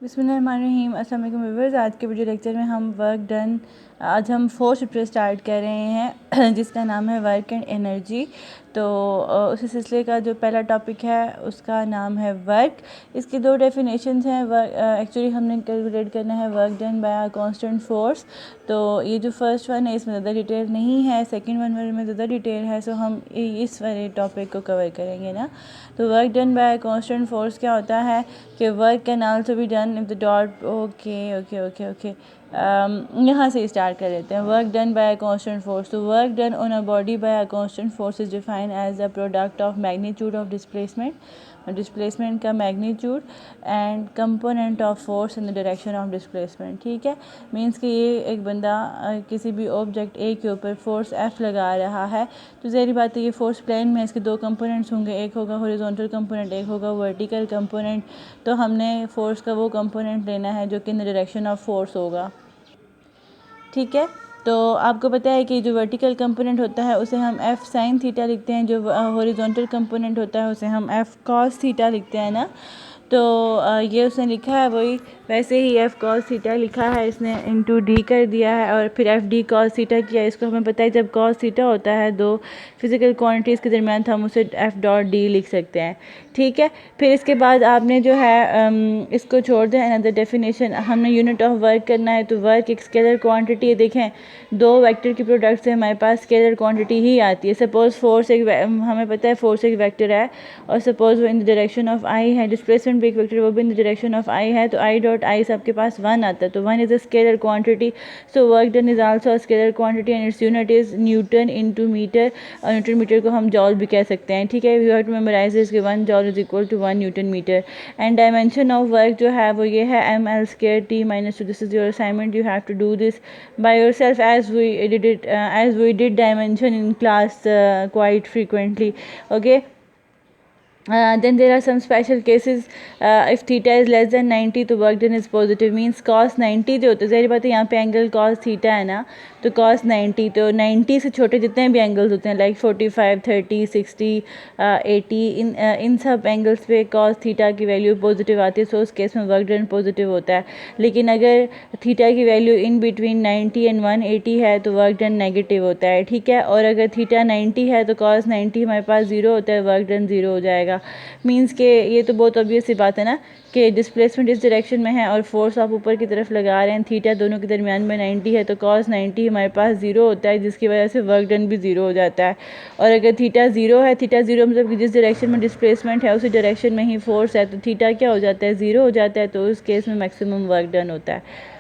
बिस्मिल्लाहिर्रहमानिर्रहीम। अस्सलाम वालेकुम व्यूअर्स। आज के वीडियो लेक्चर में हम वर्क डन, आज हम फोर्थ चैप्टर स्टार्ट कर रहे हैं जिसका नाम है वर्क एंड एनर्जी। तो उसी सिलसिले का जो पहला टॉपिक है उसका नाम है वर्क। इसकी दो डेफिनेशंस हैं। एक्चुअली हमने कैलकुलेट करना है work done by a constant force. तो ये जो फर्स्ट वन है इसमें ज़्यादा डिटेल नहीं है, सेकंड वन में ज़्यादा डिटेल है। सो हम इस वाले टॉपिक को कवर करेंगे ना। तो work done by constant force क्या होता है कि work can also be done if the dot okay यहाँ से स्टार्ट कर लेते हैं। Work done by a constant force. तो work done on a body by a constant force is defined as the product of magnitude of displacement का magnitude and component of force in the direction of displacement. ठीक है, means कि ये एक बंदा किसी भी ऑब्जेक्ट ए के ऊपर फोर्स एफ लगा रहा है तो ज़ाहिर बात है ये फोर्स प्लेन में इसके दो कंपोनेंट्स होंगे, एक होगा हॉरिजॉन्टल कंपोनेंट, एक होगा वर्टिकल कंपोनेंट। तो हमने फोर्स का वो कंपोनेंट लेना है जो कि इन द डायरेक्शन ऑफ फोर्स होगा। ठीक है, तो आपको पता है कि जो वर्टिकल कंपोनेंट होता है उसे हम एफ साइन थीटा लिखते हैं, जो हॉरिजॉन्टल कंपोनेंट होता है उसे हम एफ कॉस थीटा लिखते हैं ना। तो ये उसने लिखा है वही वैसे ही एफ कॉस थीटा लिखा है इसने, इंटू डी कर दिया है और फिर एफ डी कॉस थीटा किया। इसको हमें पता है जब कॉस थीटा होता है दो फिजिकल क्वांटिटीज़ के दरमियान तो हम उसे एफ डॉट डी लिख सकते हैं। ठीक है, फिर इसके बाद आपने जो है इसको छोड़ दें अनदर डेफिनेशन। हमने यूनिट ऑफ वर्क करना है तो वर्क एक स्केलर क्वांटिटी है। देखें, दो वेक्टर की प्रोडक्ट से हमारे पास स्केलर क्वांटिटी ही आती है। सपोज़ फोर्स एक हमें पता है फोर्स एक वेक्टर है और सपोज़ वो इन द डायरेक्शन ऑफ आई है, डिस्प्लेसमेंट भी एक वेक्टर वो भी इन द डायरेक्शन ऑफ आई है, तो आई डॉट आई सबके पास वन आता है। तो one is a scalar quantity. So work done is also a scalar quantity and its unit is newton into metre. और न्यूटन मीटर को हम जॉल भी कह सकते हैं। ठीक है, you have to memorise this कि 1 joule is equal to 1 newton metre. And dimension of work जो है वो ये है M L square T minus 2। This is your assignment, you have to do this by yourself as we did dimension in class quite frequently. Okay, then there are some special cases. If theta is less than 90 तो work done is positive, means cos 90 जो होता है, ज़ाहिर बात है यहाँ पे angle cos theta है ना, तो cos 90, तो 90 से छोटे जितने भी एंगल्स होते हैं लाइक 45, 30, 60, 80, इन सब एंगल्स पे cos थीटा की वैल्यू पॉजिटिव आती है। सो उस केस में वर्क डन पॉजिटिव होता है। लेकिन अगर थीटा की वैल्यू इन बिटवीन 90 एंड 180 है तो वर्क डन नेगेटिव होता है। ठीक है, और अगर थीटा 90 है तो cos 90 हमारे पास ज़ीरो होता है, वर्क डन ज़ीरो हो जाएगा। मीन्स के ये तो बहुत ऑब्वियस सी बात है ना कि डिस्प्लेसमेंट इस डायरेक्शन में है और फोर्स आप ऊपर की तरफ लगा रहे हैं, थीटा दोनों के दरमियान में 90 है, तो cos 90 हमारे पास ज़ीरो होता है, जिसकी वजह से वर्क डन भी ज़ीरो हो जाता है। और अगर थीटा ज़ीरो है, थीटा ज़ीरो मतलब कि जिस डायरेक्शन में डिस्प्लेसमेंट है उसी डायरेक्शन में ही फोर्स है, तो थीटा क्या हो जाता है, ज़ीरो हो जाता है। तो उस केस में मैक्सिमम वर्क डन होता है।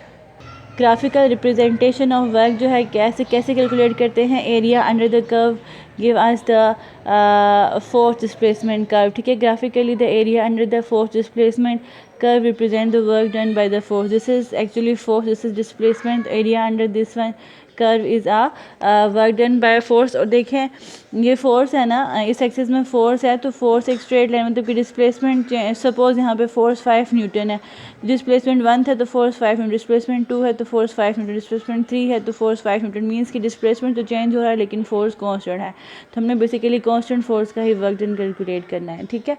ग्राफिकल रिप्रेजेंटेशन ऑफ वर्क जो है कैसे कैलकुलेट करते हैं। Area under the curve give us the force displacement curve. ठीक है, graphically the area under the force displacement curve represent the work done by the force. This is actually force, this is displacement, area under this one curve is a work done by force. और देखें ये force है ना, इस axis में force है तो force एक स्ट्रेट लाइन मतलब कि डिस्प्लेसमेंट, सपोज यहाँ पे फोर्स 5 न्यूटन है, डिस्प्लेसमेंट 1 था तो फोर्स 5 न्यूटन, डिस्प्लेसमेंट 2 है तो फोर्स 5 न्यूटन, डिस्प्लेसमेंट 3 है तो फोर्स 5 न्यूटन। मीन्स कि डिस्प्लेसमेंट तो चेंज हो रहा है लेकिन फोर्स कांस्टेंट है। तो हमने बेसिकली कांस्टेंट फोर्स का ही वर्क डन कैलकुलेट करना है। ठीक है,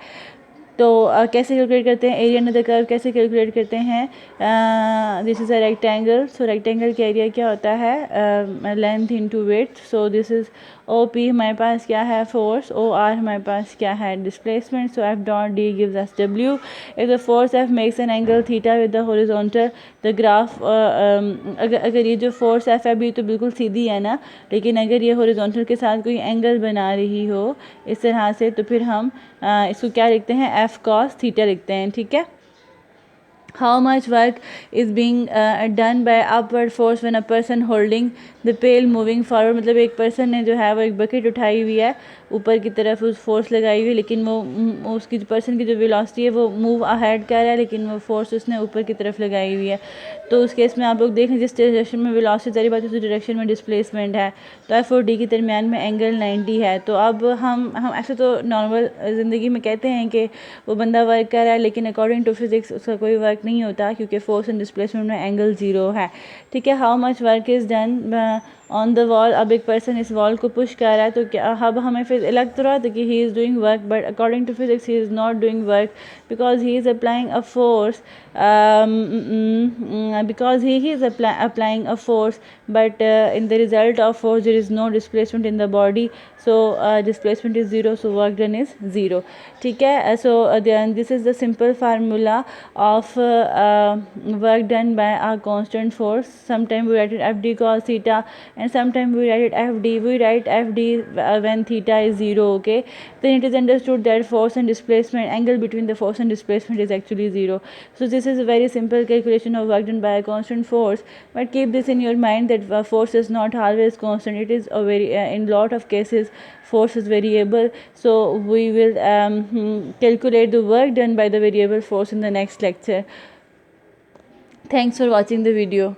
तो कैसे कैलकुलेट करते हैं एरिया अंडर द कर्व, कैसे कैलकुलेट करते हैं। This is a rectangle. सो रेक्टेंगल का एरिया क्या होता है, length into width. So this is O P हमारे पास क्या है फोर्स, ओ आर हमारे पास क्या है displacement. So F dot D gives us W. If the force F makes an angle theta with the horizontal the graph, अगर ये जो फोर्स एफ है अभी तो बिल्कुल सीधी है ना, लेकिन अगर ये हॉरिजॉन्टल के साथ कोई एंगल बना रही हो इस तरह से तो फिर हम इसको क्या लिखते हैं, एफ कॉस थीटा लिखते हैं। ठीक है, how much work is being done by upward force when a person holding the pail moving forward। मतलब एक पर्सन ने जो है वो एक बकेट उठाई हुई है, ऊपर की तरफ उस फोर्स लगाई हुई है, लेकिन वो उसकी पर्सन की जो वेलोसिटी है वो मूव अहेड कर रहा है लेकिन वो फोर्स उसने ऊपर की तरफ लगाई हुई है। तो उस केस में आप लोग देखें जिस डायरेक्शन में वेलोसिटी सारी बात उस डायरेक्शन में डिस्प्लेसमेंट है, तो एफ और डी के दरमियान में एंगल 90 है। तो अब हम ऐसे तो नॉर्मल ज़िंदगी में कहते हैं कि वो बंदा वर्क कर रहा है, लेकिन अकॉर्डिंग टू फिजिक्स उसका कोई वर्क नहीं होता क्योंकि फोर्स एंड डिस्प्लेसमेंट में एंगल ज़ीरो है। ठीक है, how much work is done on the wall, अब एक पर्सन इस वॉल को पुश कर रहा है, तो क्या अब हमें फिर लग तो रहा था कि he is doing work, but according to physics he is not doing work because he is applying a force, because he is applying a force, but in the result of force there is no displacement in the body, so displacement is zero, so work done is zero. ठीक है, so then this is the simple formula of work done by a constant force. Sometimes we write it FD cos theta, and sometimes we write it FD. We write FD when theta is zero. Okay, then it is understood that force and displacement, angle between the force and displacement is actually zero. So this is a very simple calculation of work done by a constant force, but keep this in your mind that force is not always constant. It is a very in lot of cases force is variable. So we will calculate the work done by the variable force in the next lecture. Thanks for watching the video.